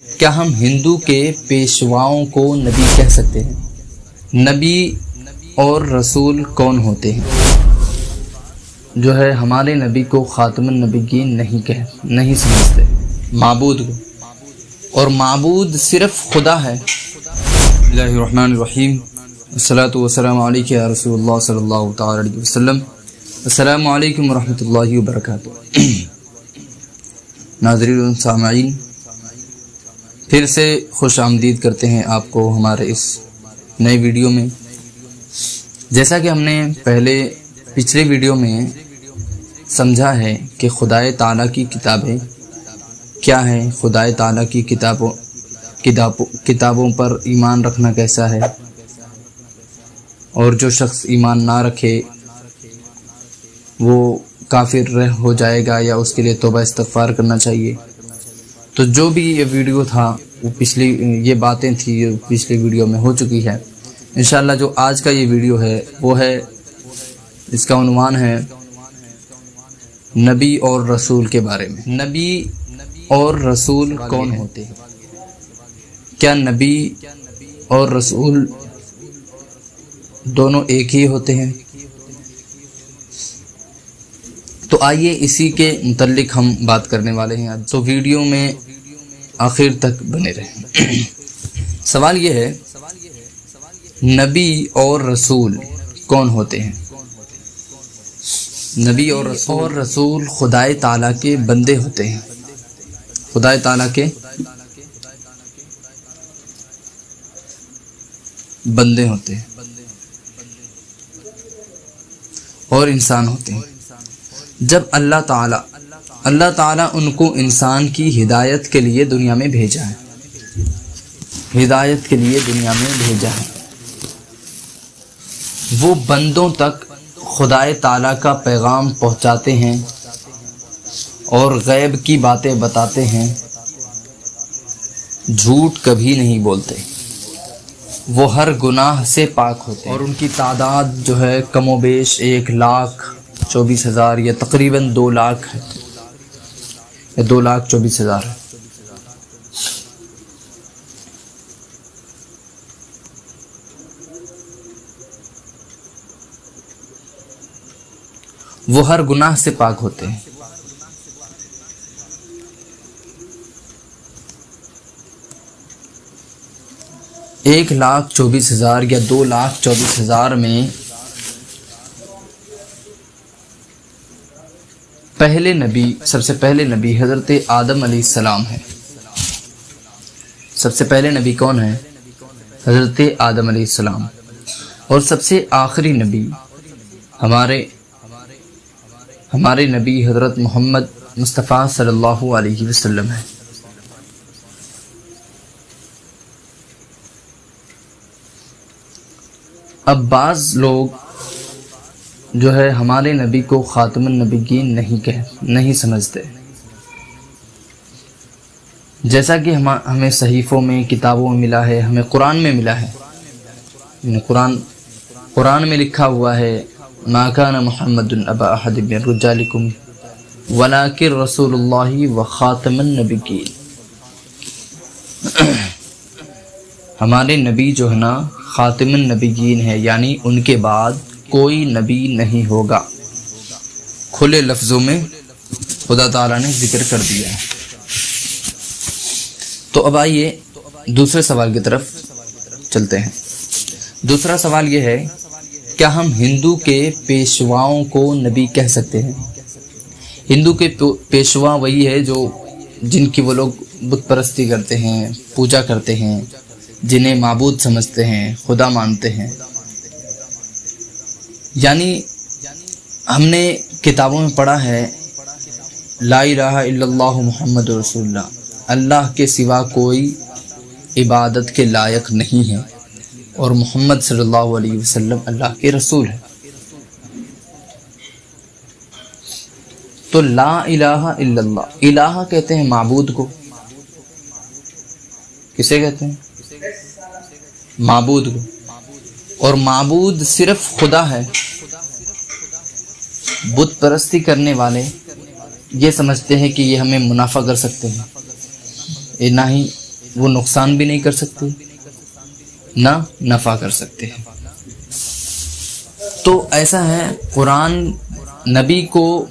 کیا ہم ہندو کے پیشواؤں کو نبی کہہ سکتے ہیں؟ نبی اور رسول کون ہوتے ہیں؟ جو ہے ہمارے نبی کو خاتم النبیین نہیں سمجھتے، معبود کو، اور معبود صرف خدا ہے۔ بسم اللہ الرحمن الرحیم، الصلاۃ والسلام علیک یا رسول اللہ صلی اللہ تعالی علیہ وسلم۔ السلام علیکم ورحمۃ اللہ وبرکاتہ۔ ناظرین و سامعین، پھر سے خوش آمدید کرتے ہیں آپ کو ہمارے اس نئے ویڈیو میں۔ جیسا کہ ہم نے پچھلے ویڈیو میں سمجھا ہے کہ خدائے تعالیٰ کی کتابیں کیا ہیں، خدائے تعالیٰ کی کتابوں پر ایمان رکھنا کیسا ہے، اور جو شخص ایمان نہ رکھے وہ کافر ہو جائے گا یا اس کے لیے توبہ استغفار کرنا چاہیے۔ تو جو بھی یہ ویڈیو تھا وہ یہ باتیں تھیں جو پچھلی ویڈیو میں ہو چکی ہے۔ انشاءاللہ جو آج کا یہ ویڈیو ہے وہ ہے، اس کا عنوان ہے نبی اور رسول کے بارے میں۔ نبی اور رسول کون ہوتے ہیں؟ کیا نبی اور رسول دونوں ایک ہی ہوتے ہیں؟ تو آئیے اسی کے متعلق ہم بات کرنے والے ہیں، تو ویڈیو میں آخر تک بنے رہیں۔ سوال یہ ہے، نبی اور رسول کون ہوتے ہیں؟ نبی اور رسول خدائے تعالیٰ کے بندے ہوتے ہیں، خدائے تعالیٰ کے بندے ہوتے ہیں اور انسان ہوتے ہیں۔ جب اللہ تعالیٰ ان کو انسان کی ہدایت کے لیے دنیا میں بھیجا ہے، وہ بندوں تک خدائے تعالیٰ کا پیغام پہنچاتے ہیں اور غیب کی باتیں بتاتے ہیں، جھوٹ کبھی نہیں بولتے، وہ ہر گناہ سے پاک ہوتے ہیں، اور ان کی تعداد جو ہے کم و بیش 1,24,000 یا تقریباً 2 لاکھ ہے، یا 2,24,000 ہے۔ وہ ہر گناہ سے پاک ہوتے ہیں۔ ایک 1,24,000 یا 2,24,000 میں سب سے پہلے نبی حضرت آدم علیہ السلام ہے۔ سب سے پہلے نبی کون ہے؟ حضرت آدم علیہ السلام۔ اور سب سے آخری نبی ہمارے نبی حضرت محمد مصطفیٰ صلی اللہ علیہ وسلم ہے۔ اب بعض لوگ جو ہے ہمارے نبی کو خاتم النبیین نہیں سمجھتے، جیسا کہ ہمیں صحیفوں میں، کتابوں میں ملا ہے، ہمیں قرآن میں ملا ہے۔ قرآن میں لکھا ہوا ہے، ما کان محمد ابا احد من رجالکم ولکن رسول اللہ وخاتم النبیین۔ ہمارے نبی جو ہے نا خاتم النبیین ہے، یعنی ان کے بعد کوئی نبی نہیں ہوگا، کھلے لفظوں میں خدا تعالیٰ نے ذکر کر دیا ہے۔ تو اب آئیے دوسرے سوال کی طرف چلتے ہیں۔ دوسرا سوال یہ ہے، کیا ہم ہندو کے پیشواؤں کو نبی کہہ سکتے ہیں؟ ہندو کے پیشوا وہی ہے جن کی وہ لوگ بت پرستی کرتے ہیں، پوجا کرتے ہیں، جنہیں معبود سمجھتے ہیں، خدا مانتے ہیں۔ یعنی ہم نے کتابوں میں پڑھا ہے، لا الہ الا اللہ محمد رسول اللہ، اللہ کے سوا کوئی عبادت کے لائق نہیں ہے، اور محمد صلی اللہ علیہ وسلم اللہ کے رسول ہے۔ تو لا الہ الا اللہ، الہ کہتے ہیں معبود کو، کسے کہتے ہیں؟ معبود کو، اور معبود صرف خدا ہے۔ بت پرستی کرنے والے یہ سمجھتے ہیں کہ یہ ہمیں منافع کر سکتے ہیں، نہ ہی وہ نقصان بھی نہیں کر سکتے نہ نفع کر سکتے ہیں۔ تو ایسا ہے، قرآن نبی کو،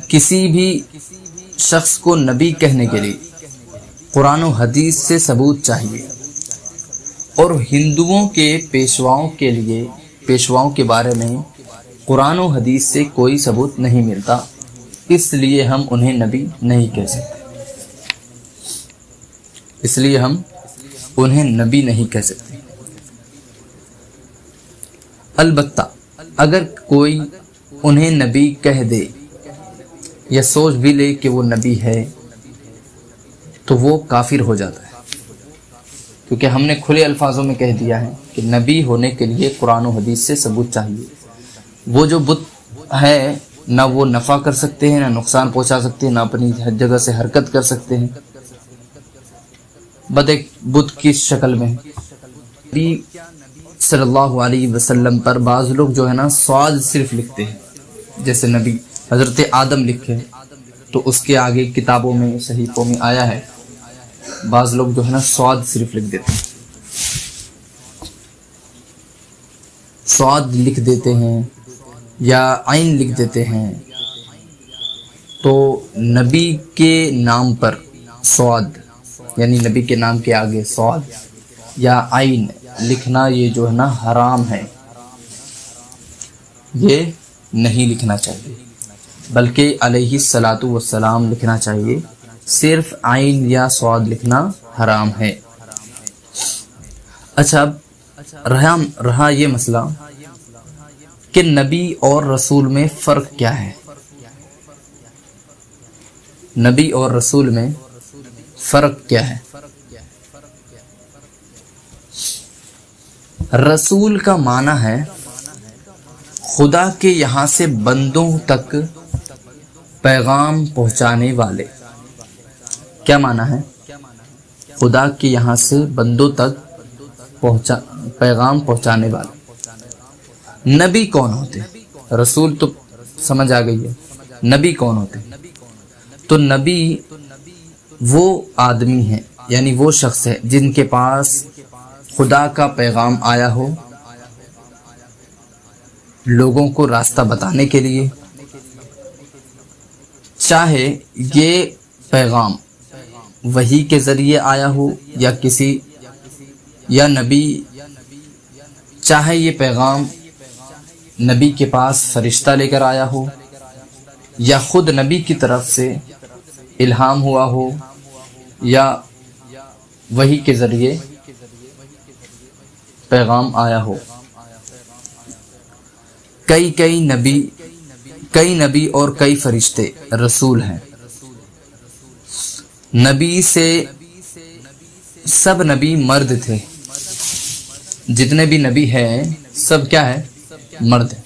کسی بھی شخص کو نبی کہنے کے لیے قرآن و حدیث سے ثبوت چاہیے، اور ہندوؤں کے پیشواؤں کے لیے، پیشواؤں کے بارے میں قرآن و حدیث سے کوئی ثبوت نہیں ملتا، اس لیے ہم انہیں نبی نہیں کہہ سکتے، اس لیے ہم انہیں نبی نہیں کہہ سکتے۔ البتہ اگر کوئی انہیں نبی کہہ دے یا سوچ بھی لے کہ وہ نبی ہے تو وہ کافر ہو جاتا ہے، کیونکہ ہم نے کھلے الفاظوں میں کہہ دیا ہے کہ نبی ہونے کے لیے قرآن و حدیث سے ثبوت چاہیے۔ وہ جو بت ہے، نہ وہ نفع کر سکتے ہیں، نہ نقصان پہنچا سکتے ہیں، نہ اپنی جگہ سے حرکت کر سکتے ہیں، بس ایک بت کی شکل میں۔ نبی صلی اللہ علیہ وسلم پر بعض لوگ جو ہے نا سواد صرف لکھتے ہیں، جیسے نبی حضرت آدم لکھے تو اس کے آگے کتابوں میں، صحیفوں میں آیا ہے، بعض لوگ جو ہے نا سواد صرف لکھ دیتے ہیں، سواد لکھ دیتے ہیں یا عین لکھ دیتے ہیں۔ تو نبی کے نام پر سواد، یعنی نبی کے نام کے آگے سواد یا عین لکھنا، یہ جو ہے نا حرام ہے، یہ نہیں لکھنا چاہیے، بلکہ علیہ الصلاۃ والسلام لکھنا چاہیے۔ صرف عین یا سواد لکھنا حرام ہے۔ اچھا، اب رہا یہ مسئلہ کہ نبی اور رسول میں فرق کیا ہے۔ نبی اور رسول میں فرق کیا ہے؟ رسول کا معنی ہے خدا کے یہاں سے بندوں تک پیغام پہنچانے والے۔ کیا معنی ہے؟ خدا کے یہاں سے بندوں تک پیغام پہنچانے والے۔ نبی کون ہوتے؟ رسول تو سمجھ آ گئی ہے، نبی کون ہوتے؟ تو نبی وہ آدمی ہیں، یعنی وہ شخص ہے جن کے پاس خدا کا پیغام آیا ہو لوگوں کو راستہ بتانے کے لیے، چاہے یہ پیغام وحی کے ذریعے آیا ہو یا نبی، چاہے یہ پیغام نبی کے پاس فرشتہ لے کر آیا ہو یا خود نبی کی طرف سے الہام ہوا ہو یا وحی کے ذریعے پیغام آیا ہو۔ کئی نبی اور کئی فرشتے رسول ہیں۔ نبی سے سب نبی مرد تھے، جتنے بھی نبی ہیں سب کیا ہے؟ مرد ہیں،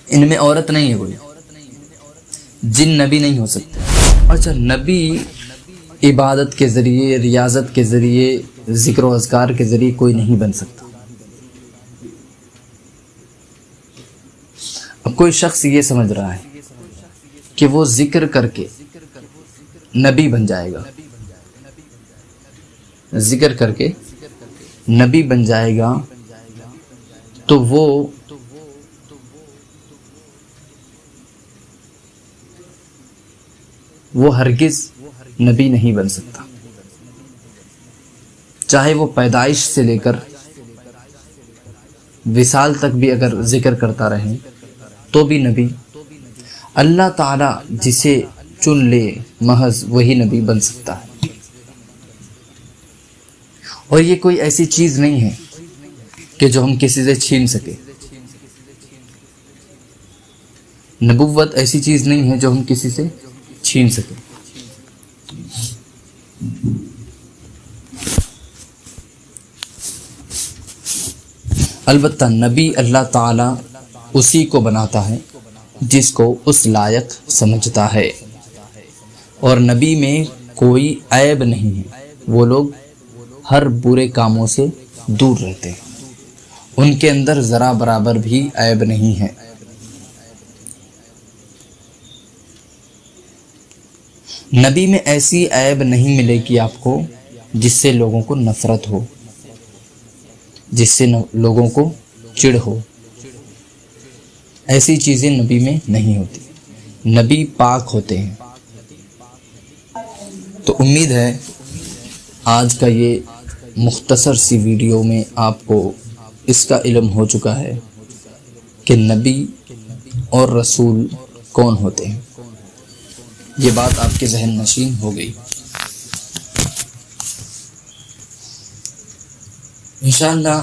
ان میں عورت نہیں ہے کوئی، جن نبی نہیں ہو سکتے۔ اچھا، نبی عبادت کے ذریعے، ریاضت کے ذریعے، ذکر و اذکار کے ذریعے کوئی نہیں بن سکتا۔ اب کوئی شخص یہ سمجھ رہا ہے کہ وہ ذکر کر کے نبی بن جائے گا، ذکر کر کے نبی بن جائے گا، تو وہ ہرگز نبی نہیں بن سکتا، چاہے وہ پیدائش سے لے کر وصال تک بھی اگر ذکر کرتا رہے تو بھی نبی، اللہ تعالی جسے چن لے محض وہی نبی بن سکتا ہے۔ اور یہ کوئی ایسی چیز نہیں ہے کہ جو ہم کسی سے چھین سکے، نبوت ایسی چیز نہیں ہے جو ہم کسی سے چھین سکے۔ البتہ نبی اللہ تعالی اسی کو بناتا ہے جس کو اس لائق سمجھتا ہے، اور نبی میں کوئی عیب نہیں ہے، وہ لوگ ہر برے کاموں سے دور رہتے ہیں، ان کے اندر ذرا برابر بھی عیب نہیں ہے۔ نبی میں ایسی عیب نہیں ملے گی آپ کو جس سے لوگوں کو نفرت ہو، جس سے لوگوں کو چڑ ہو. ایسی چیزیں نبی میں نہیں ہوتی. نبی پاک ہوتے ہیں. تو امید ہے آج کا یہ مختصر سی ویڈیو میں آپ کو اس کا علم ہو چکا ہے کہ نبی اور رسول کون ہوتے ہیں. یہ بات آپ کے ذہن نشین ہو گئی. انشاءاللہ